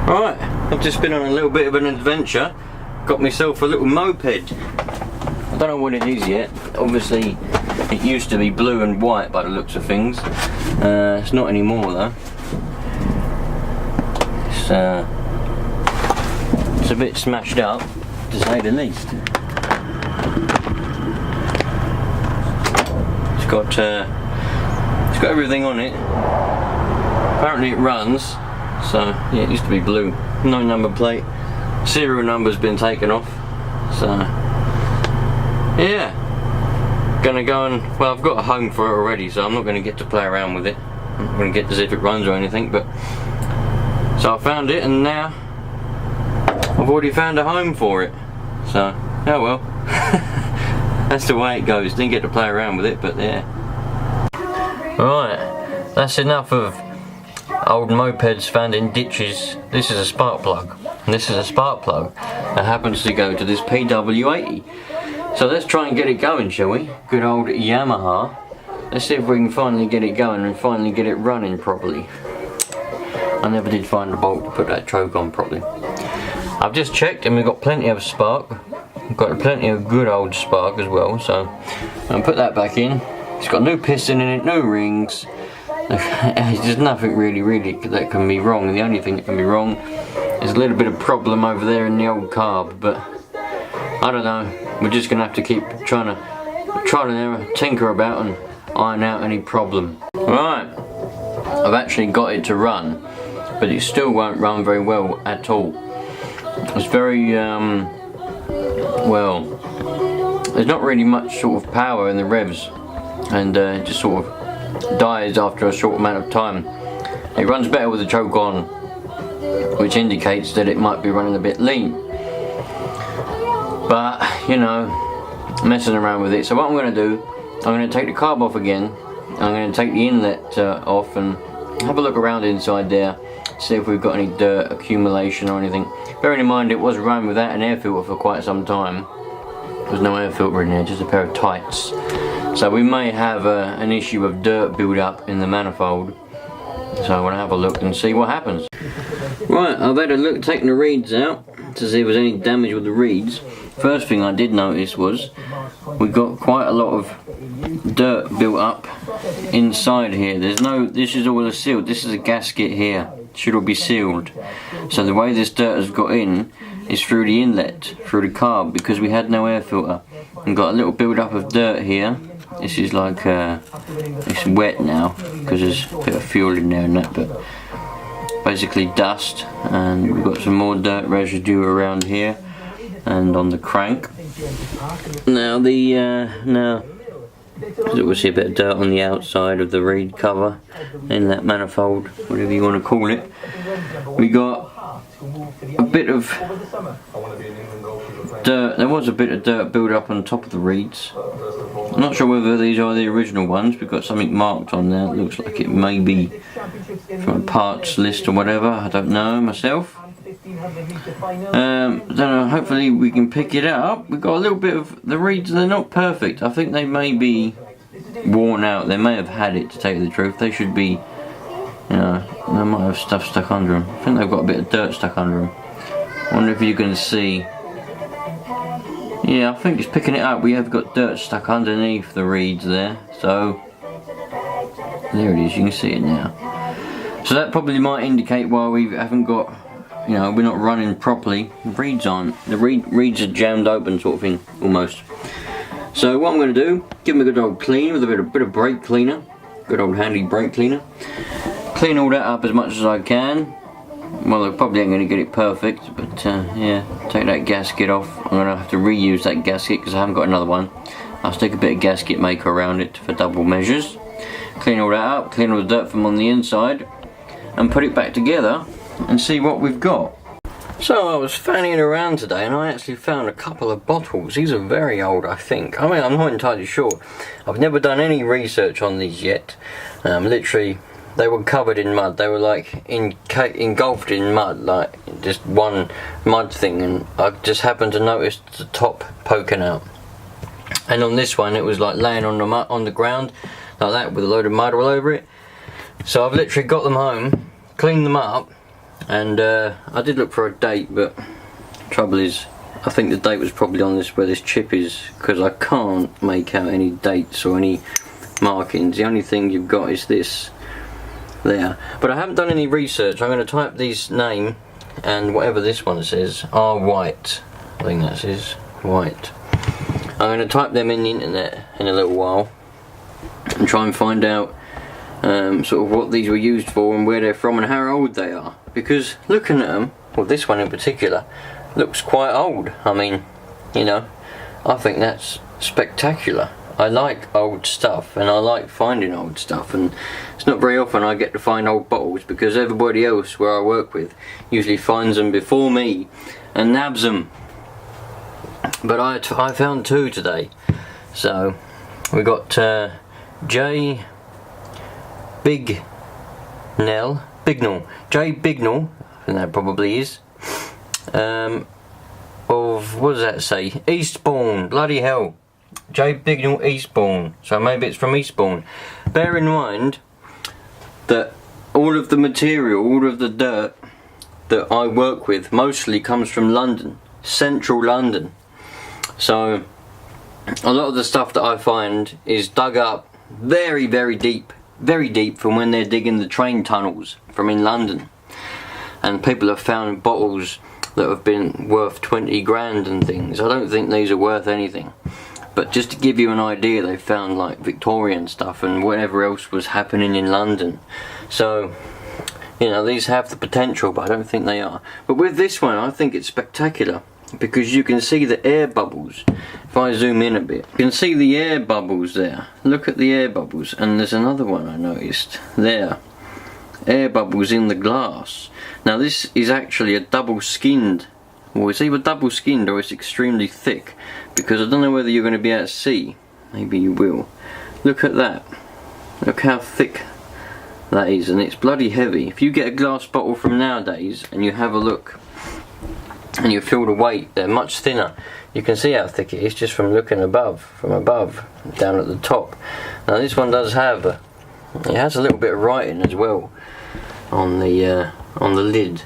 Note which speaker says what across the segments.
Speaker 1: Right, I've just been on a little bit of an adventure. Got myself a little moped. I don't know what it is yet. Obviously it used to be blue and white by the looks of things. It's not anymore though. It's a bit smashed up, to say the least. It's got everything on it. Apparently it runs. So yeah, it used to be blue. No number plate. Serial number's been taken off. So yeah, gonna go and, well, I've got a home for it already, so I'm not gonna get to play around with it. I'm not gonna get to see if it runs or anything, but so I found it, and now I've already found a home for it. So oh well. That's the way it goes. Didn't get to play around with it, but yeah. Right, that's enough of old mopeds found in ditches. This is a spark plug, and this is a spark plug that happens to go to this PW80. So let's try and get it going, shall we? Good old Yamaha. Let's see if we can finally get it going and finally get it running properly. I never did find the bolt to put that choke on properly. I've just checked and we've got plenty of spark. We've got plenty of good old spark as well, so I'll put that back in. It's got new piston in it, new rings. There's nothing really that can be wrong. The only thing that can be wrong is a little bit of problem over there in the old carb, but I don't know. We're just gonna have to keep trying to tinker about and iron out any problem. Right, I've actually got it to run, but it still won't run very well at all. It's very well, there's not really much sort of power in the revs, and it just sort of dies after a short amount of time. It runs better with the choke on, which indicates that it might be running a bit lean. But you know, messing around with it. So what I'm going to do, I'm going to take the carb off again. I'm going to take the inlet off and have a look around inside there, see if we've got any dirt accumulation or anything. Bearing in mind it was run without an air filter for quite some time. There's no air filter in there, just a pair of tights. So we may have an issue of dirt build up in the manifold. So I want to have a look and see what happens. Right, I've had a look, taking the reeds out to see if there's any damage with the reeds. First thing I did notice was we got quite a lot of dirt built up inside here. There's no, this is all sealed. This is a gasket here. It should all be sealed. So the way this dirt has got in is through the inlet, through the carb, because we had no air filter. And got a little build up of dirt here. This is like it's wet now because there's a bit of fuel in there and that, but basically dust. And we've got some more dirt residue around here and on the crank. Now we'll see a bit of dirt on the outside of the reed cover in that manifold, whatever you want to call it. We got a bit of dirt. There was a bit of dirt built up on top of the reeds. I'm not sure whether these are the original ones. We've got something marked on there. It looks like it may be from a parts list or whatever. I don't know myself. Don't know, hopefully we can pick it up. We've got a little bit of the reeds. They're not perfect. I think they may be worn out. They may have had it, to tell you the truth. They should be, you know, they might have stuff stuck under them. I think they've got a bit of dirt stuck under them. I wonder if you can see. Yeah, I think just picking it up, we have got dirt stuck underneath the reeds there. So there it is, you can see it now. So that probably might indicate why we haven't got, you know, we're not running properly. The reeds aren't. The reeds are jammed open, sort of thing, almost. So what I'm going to do, give them a good old clean with a bit of brake cleaner, good old handy brake cleaner. Clean all that up as much as I can. Well, I probably ain't going to get it perfect, but yeah, take that gasket off. I'm going to have to reuse that gasket because I haven't got another one. I'll stick a bit of gasket maker around it for double measures. Clean all that up, clean all the dirt from on the inside, and put it back together and see what we've got. So I was fanning around today and I actually found a couple of bottles. These are very old, I think. I mean, I'm not entirely sure. I've never done any research on these yet. Literally, they were covered in mud. They were like engulfed in mud, like just one mud thing, and I just happened to notice the top poking out. And on this one, it was like laying on the ground like that with a load of mud all over it. So I've literally got them home, cleaned them up, And I did look for a date, but trouble is I think the date was probably on this where this chip is, because I can't make out any dates or any markings. The only thing you've got is this there, but I haven't done any research. I'm going to type this name and whatever this one says, R white, I think that says white. I'm going to type them in the internet in a little while and try and find out sort of what these were used for and where they're from and how old they are, because looking at them, well, this one in particular looks quite old. I mean, you know, I think that's spectacular. I like old stuff and I like finding old stuff, and it's not very often I get to find old bottles, because everybody else where I work with usually finds them before me and nabs them. But I found two today. So we got J Bignell, J Bignell, I think that probably is, of, what does that say, Eastbourne, bloody hell, J Bignell Eastbourne, so maybe it's from Eastbourne. Bear in mind that all of the material, all of the dirt that I work with mostly comes from London, central London. So a lot of the stuff that I find is dug up very, very deep from when they're digging the train tunnels from in London. And people have found bottles that have been worth 20 grand and things. I don't think these are worth anything. But just to give you an idea, they found like Victorian stuff and whatever else was happening in London. So, you know, these have the potential, but I don't think they are. But with this one, I think it's spectacular, because you can see the air bubbles. If I zoom in a bit, you can see the air bubbles there. Look at the air bubbles. And there's another one I noticed there. Air bubbles in the glass. Now this is actually a double skinned, well, it's either double skinned or it's extremely thick, because I don't know whether you're going to be able to see. Maybe you will. Look at that. Look how thick that is, and it's bloody heavy. If you get a glass bottle from nowadays and you have a look and you feel the weight, they're much thinner. You can see how thick it is just from looking from above down at the top. Now this one does have it has a little bit of writing as well on the lid.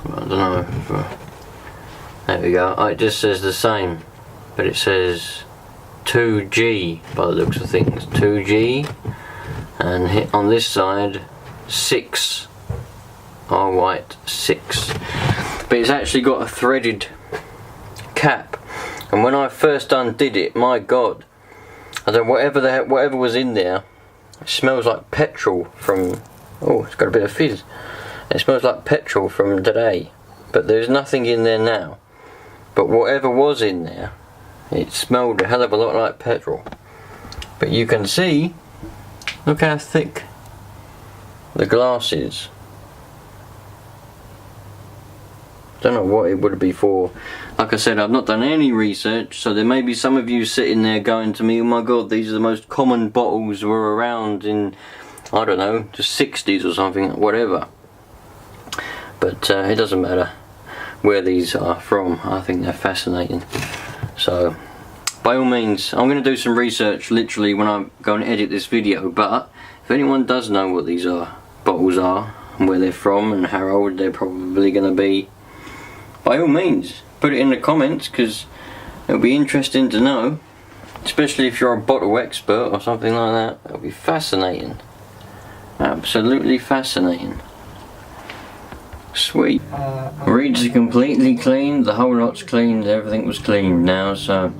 Speaker 1: I don't know if, there we go. It just says the same, but it says 2G by the looks of things, 2G, and hit on this side 6, R white 6. But it's actually got a threaded cap, and when I first undid it, my God, I don't know, whatever was in there, it smells like petrol from, oh, it's got a bit of fizz. It smells like petrol from today, but there's nothing in there now. But whatever was in there, it smelled a hell of a lot like petrol. But you can see, look how thick the glass is. Don't know what it would be for. Like I said, I've not done any research, so there may be some of you sitting there going to me, oh my God, these are the most common bottles were around in, I don't know, the 60s or something, whatever. But it doesn't matter where these are from. I think they're fascinating. So by all means, I'm going to do some research literally when I go and edit this video, but if anyone does know what these bottles are and where they're from and how old they're probably going to be, by all means put it in the comments, because it'll be interesting to know, especially if you're a bottle expert or something like that. It'll be fascinating, absolutely fascinating. Sweet. Reeds are completely cleaned, the whole lot's cleaned, everything was cleaned now, so,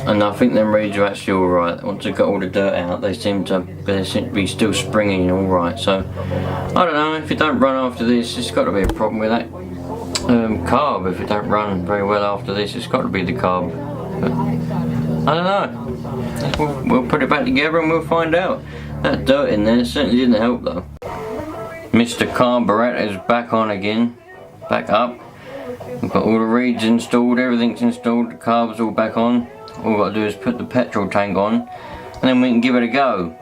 Speaker 1: and I think them reeds are actually alright. Once I got all the dirt out, they seem to be still springy and alright. So I don't know, if you don't run after this, it's got to be a problem with that carb. If it don't run very well after this, it's got to be the carb. But I don't know, we'll put it back together and we'll find out. That dirt in there certainly didn't help though. Mr. Carburetor's back on again, back up. We've got all the reeds installed, everything's installed, the carb's all back on. All we've got to do is put the petrol tank on and then we can give it a go.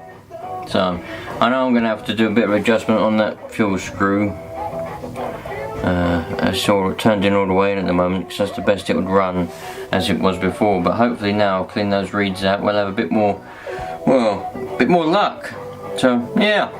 Speaker 1: So I know I'm going to have to do a bit of adjustment on that fuel screw. It's sort of turned in all the way in at the moment, because that's the best it would run as it was before. But hopefully now I'll clean those reeds out, we'll have a bit more, well, a bit more luck. So yeah.